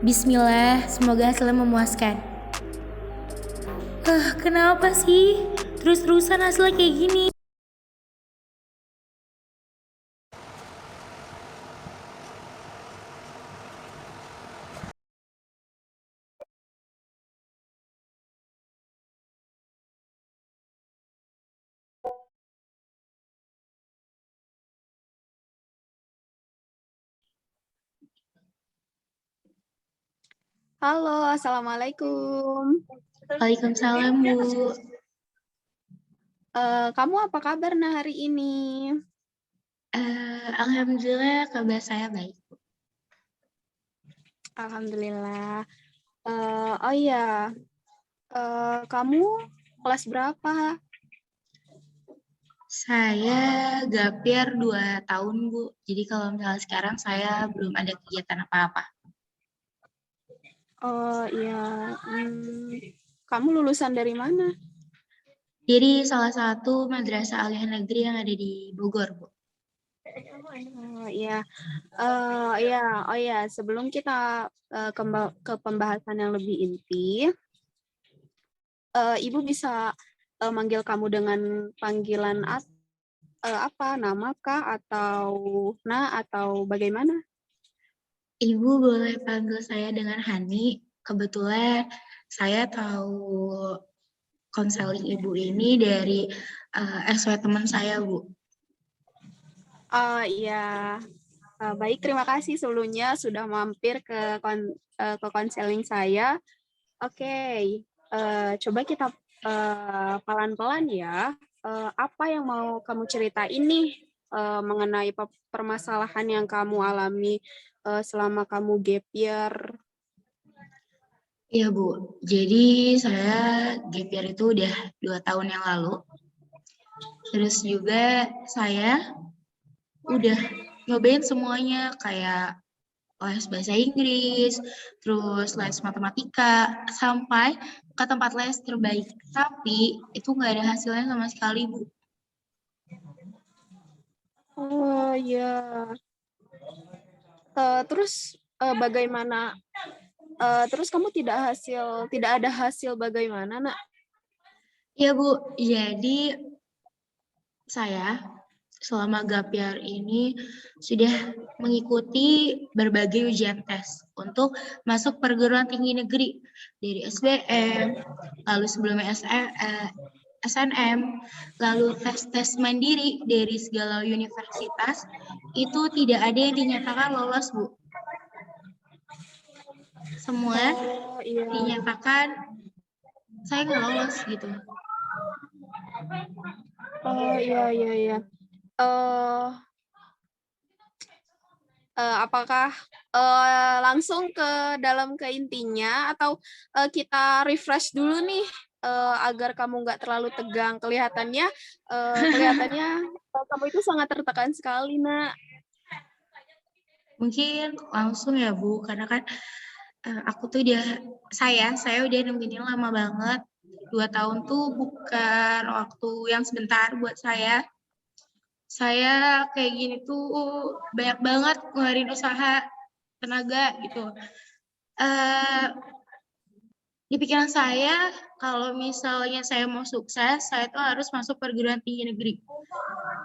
Bismillah, semoga hasilnya memuaskan. Kenapa sih? Terus-terusan hasilnya kayak gini. Halo, Assalamualaikum. Waalaikumsalam, Bu. Kamu apa kabar hari ini? Alhamdulillah kabar saya baik. Alhamdulillah. Oh iya, kamu kelas berapa? Saya gapir 2 tahun, Bu. Jadi kalau misalnya sekarang saya belum ada kegiatan apa-apa. Oh iya, kamu lulusan dari mana? Jadi salah satu madrasah aliyah negeri yang ada di Bogor, Bu. Oh iya, oh iya. Sebelum kita ke pembahasan yang lebih inti, Ibu bisa manggil kamu dengan panggilan apa? Nama kah atau atau bagaimana? Ibu boleh panggil saya dengan Hani. Kebetulan saya tahu konseling Ibu ini dari SW teman saya, Bu. Oh iya, baik, terima kasih sebelumnya sudah mampir ke konseling saya. Oke, coba kita pelan-pelan ya. Apa yang mau kamu ceritain nih mengenai permasalahan yang kamu alami selama kamu gap year? Iya, Bu. Jadi saya gap year itu udah 2 tahun yang lalu. Terus juga saya udah nyobain semuanya kayak les bahasa Inggris, terus les matematika, sampai ke tempat les terbaik. Tapi itu nggak ada hasilnya sama sekali, Bu. Oh iya. Terus bagaimana? Terus kamu tidak ada hasil bagaimana, Nak? Iya, Bu. Jadi saya selama gap year ini sudah mengikuti berbagai ujian tes untuk masuk perguruan tinggi negeri dari SBM, lalu sebelumnya SNM, lalu tes-tes mandiri dari segala universitas, itu tidak ada yang dinyatakan lolos, Bu. Semua Oh iya. dinyatakan saya nggak lolos gitu. Oh iya iya iya. Eh apakah langsung ke intinya atau kita refresh dulu nih agar kamu nggak terlalu tegang? Kelihatannya kamu itu sangat tertekan sekali, Nak. Mungkin langsung ya, Bu, karena kan aku tuh saya udah nungguin lama banget. 2 tahun tuh bukan waktu yang sebentar buat saya. Saya kayak gini tuh banyak banget ngeluarin usaha, tenaga gitu. Eh, di pikiran saya, kalau misalnya saya mau sukses, saya tuh harus masuk perguruan tinggi negeri.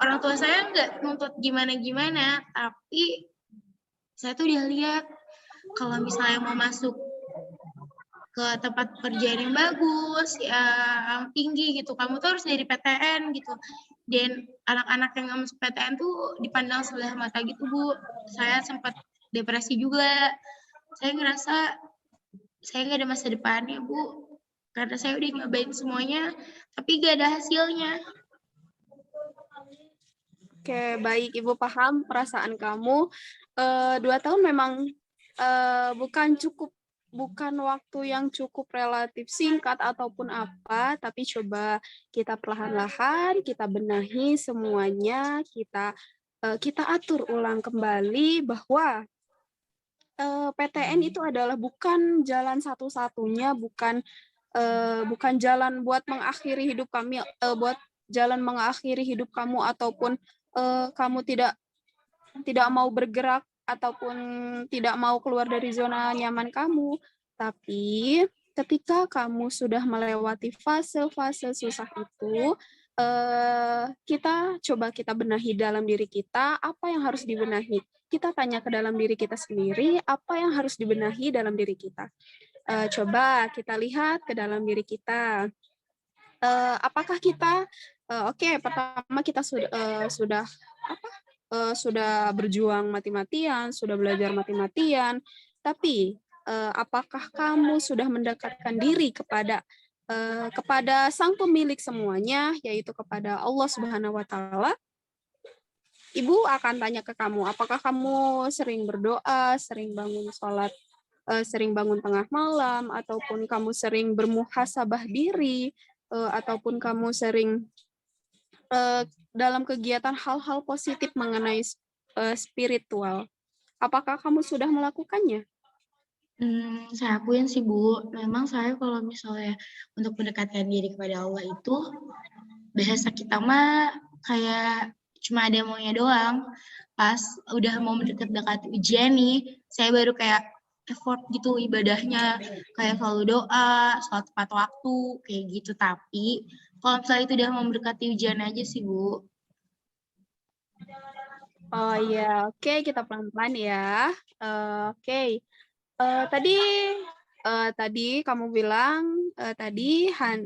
Orang tua saya nggak nuntut gimana-gimana, tapi saya tuh udah lihat kalau misalnya mau masuk ke tempat kerjaan yang bagus, yang tinggi gitu. Kamu tuh harus dari PTN gitu. Dan anak-anak yang nggak masuk PTN tuh dipandang sebelah mata gitu, Bu. Saya sempat depresi juga. Saya ngerasa saya nggak ada masa depannya, Bu. Karena saya udah nyobain semuanya, tapi gak ada hasilnya. Oke, baik, Ibu paham perasaan kamu. 2 tahun memang bukan waktu yang cukup relatif singkat ataupun apa, tapi coba kita perlahan-lahan, kita benahi semuanya, kita atur ulang kembali bahwa PTN itu adalah bukan jalan satu-satunya, bukan jalan buat mengakhiri hidup kami, buat jalan mengakhiri hidup kamu ataupun kamu tidak mau bergerak ataupun tidak mau keluar dari zona nyaman kamu. Tapi ketika kamu sudah melewati fase-fase susah itu, kita benahi dalam diri kita apa yang harus dibenahi. Kita tanya ke dalam diri kita sendiri apa yang harus dibenahi dalam diri kita. Coba kita lihat ke dalam diri kita. Apakah kita pertama kita sudah berjuang mati-matian, sudah belajar mati-matian, tapi apakah kamu sudah mendekatkan diri kepada Sang Pemilik semuanya, yaitu kepada Allah Subhanahu wa Ta'ala? Ibu akan tanya ke kamu, apakah kamu sering berdoa, sering bangun sholat, sering bangun tengah malam, ataupun kamu sering bermuhasabah diri, ataupun kamu sering dalam kegiatan hal-hal positif mengenai spiritual. Apakah kamu sudah melakukannya? Saya akuin sih Bu, memang saya kalau misalnya untuk mendekatkan diri kepada Allah itu, bahasa kita mah kayak cuma ada maunya doang. Pas udah mau mendekat-dekat ujian nih, saya baru kayak effort gitu ibadahnya, kayak selalu doa, sholat tepat waktu, kayak gitu. Tapi kalau misalnya itu udah mau mendekati ujian aja sih Bu. Oh iya, oke, kita pelan-pelan ya. Oke. Tadi kamu bilang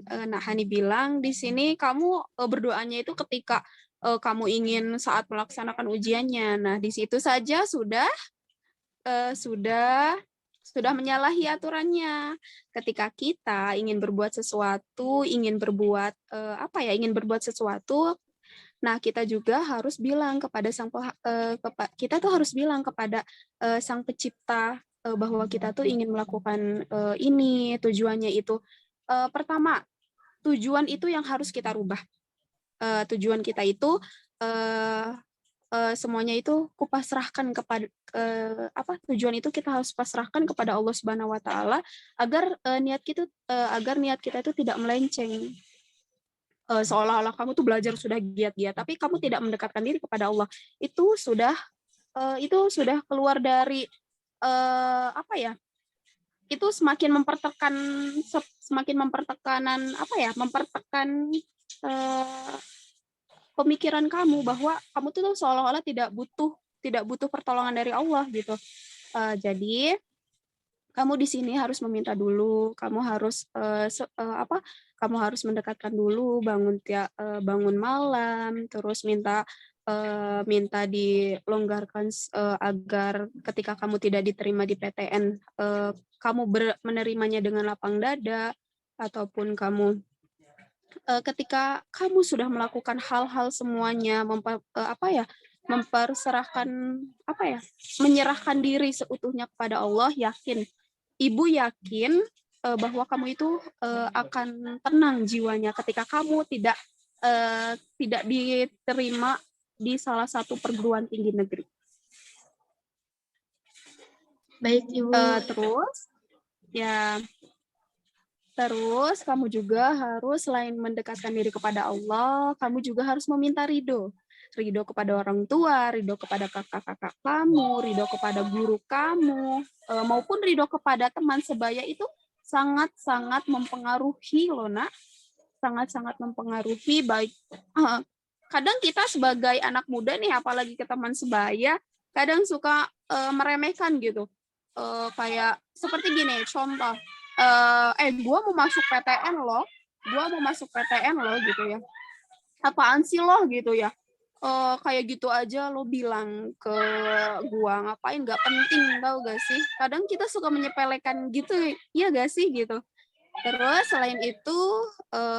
Nak Hani bilang di sini kamu berdoanya itu ketika kamu ingin saat melaksanakan ujiannya. Nah, di situ saja sudah menyalahi aturannya. Ketika kita ingin berbuat sesuatu, ingin berbuat sesuatu, nah kita juga harus bilang kepada kita tuh harus bilang kepada Sang Pencipta bahwa kita tuh ingin melakukan ini, tujuannya itu. Pertama, tujuan itu yang harus kita rubah. Tujuan kita itu semuanya itu kupasrahkan kepada tujuan itu kita harus pasrahkan kepada Allah Subhanahu wa Ta'ala agar niat kita itu tidak melenceng. Seolah-olah kamu tuh belajar sudah giat-giat, tapi kamu tidak mendekatkan diri kepada Allah, itu sudah keluar dari itu mempertekan pemikiran kamu bahwa kamu tuh seolah-olah tidak butuh pertolongan dari Allah gitu. Jadi kamu di sini harus meminta dulu, kamu harus mendekatkan dulu, bangun malam, terus minta dilonggarkan agar ketika kamu tidak diterima di PTN, kamu menerimanya dengan lapang dada, ataupun kamu ketika kamu sudah melakukan hal-hal semuanya, menyerahkan diri seutuhnya kepada Allah, Ibu yakin bahwa kamu itu akan tenang jiwanya ketika kamu tidak diterima di salah satu perguruan tinggi negeri. Baik Ibu. Terus kamu juga harus selain mendekatkan diri kepada Allah, kamu juga harus meminta ridho kepada orang tua, ridho kepada kakak-kakak kamu, ridho kepada guru kamu, maupun ridho kepada teman sebaya. Itu sangat-sangat mempengaruhi loh Nak, sangat-sangat mempengaruhi. Baik kadang kita sebagai anak muda nih, apalagi ke teman sebaya, kadang suka meremehkan gitu, kayak seperti gini contoh, gue mau masuk PTN loh gitu ya, apaan sih lo gitu ya, kayak gitu aja lo bilang ke gua, ngapain, nggak penting, tau gak sih? Kadang kita suka menyepelekan gitu, iya gak sih gitu. Terus selain itu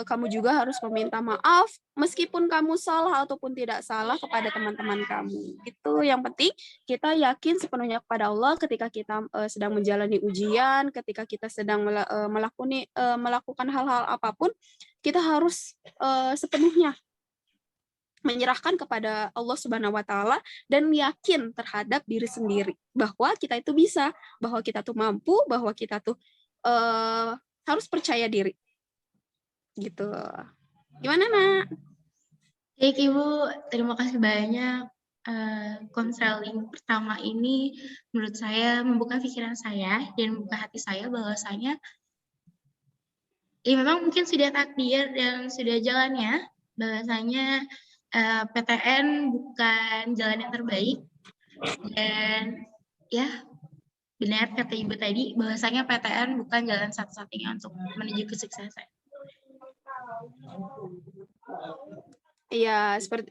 kamu juga harus meminta maaf meskipun kamu salah ataupun tidak salah kepada teman-teman kamu. Itu yang penting, kita yakin sepenuhnya kepada Allah ketika kita sedang menjalani ujian, ketika kita sedang melakukan hal-hal apapun, kita harus sepenuhnya menyerahkan kepada Allah Subhanahu wa Ta'ala dan yakin terhadap diri sendiri bahwa kita itu bisa, bahwa kita tuh mampu, bahwa kita tuh harus percaya diri. Gitu. Gimana, Nak? Baik Ibu, terima kasih banyak. konseling pertama ini menurut saya membuka pikiran saya dan membuka hati saya bahwasanya ya memang mungkin sudah takdir dan sudah jalannya bahwasanya PTN bukan jalan yang terbaik dan ya benar kata Ibu tadi bahwasanya PTN bukan jalan satu-satunya untuk menuju kesuksesan. Iya, seperti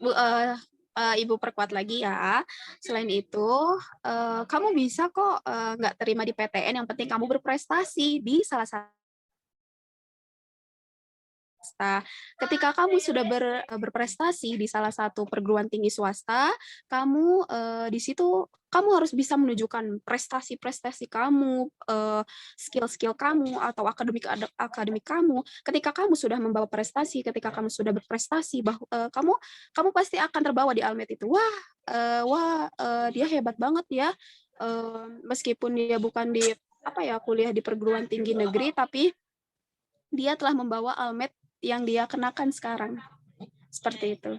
Ibu perkuat lagi ya. Selain itu, kamu bisa kok nggak terima di PTN, yang penting kamu berprestasi di salah satu. Ketika kamu sudah berprestasi di salah satu perguruan tinggi swasta, kamu di situ kamu harus bisa menunjukkan prestasi-prestasi kamu, skill-skill kamu atau akademik kamu. Ketika kamu sudah membawa prestasi, ketika kamu sudah berprestasi, kamu pasti akan terbawa di almet itu. Dia hebat banget ya. Meskipun dia bukan di kuliah di perguruan tinggi negeri, tapi dia telah membawa almet yang dia kenakan sekarang. Seperti itu.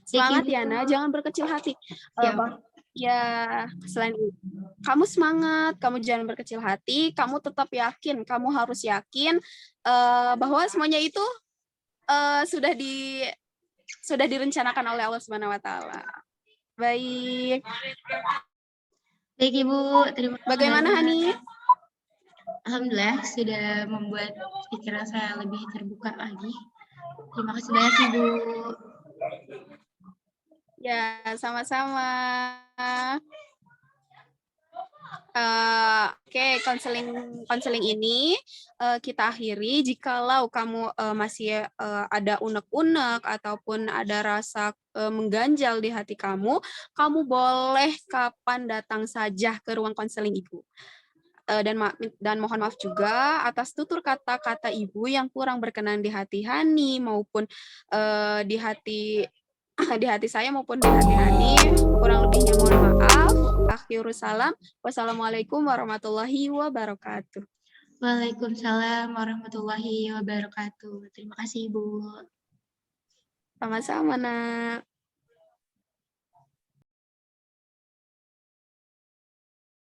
Semangat ya, Yana, jangan berkecil hati. Selain itu, kamu semangat, kamu jangan berkecil hati, kamu tetap yakin, kamu harus yakin bahwa semuanya itu sudah direncanakan oleh Allah Subhanahu wa taala. Baik. Baik Ibu, terima kasih. Bagaimana Hani? Alhamdulillah sudah membuat pikiran saya lebih terbuka lagi. Terima kasih banyak Ibu. Ya, sama-sama. Oke, konseling ini kita akhiri. Jikalau kamu masih ada unek-unek ataupun ada rasa mengganjal di hati kamu, kamu boleh kapan datang saja ke ruang konseling Ibu. Dan mohon maaf juga atas tutur kata-kata Ibu yang kurang berkenan di hati Hani maupun di hati saya maupun di hati Hani. Kurang lebihnya mohon maaf. Akhirus salam. Wassalamualaikum warahmatullahi wabarakatuh. Waalaikumsalam warahmatullahi wabarakatuh. Terima kasih Ibu. Sama-sama, Nak.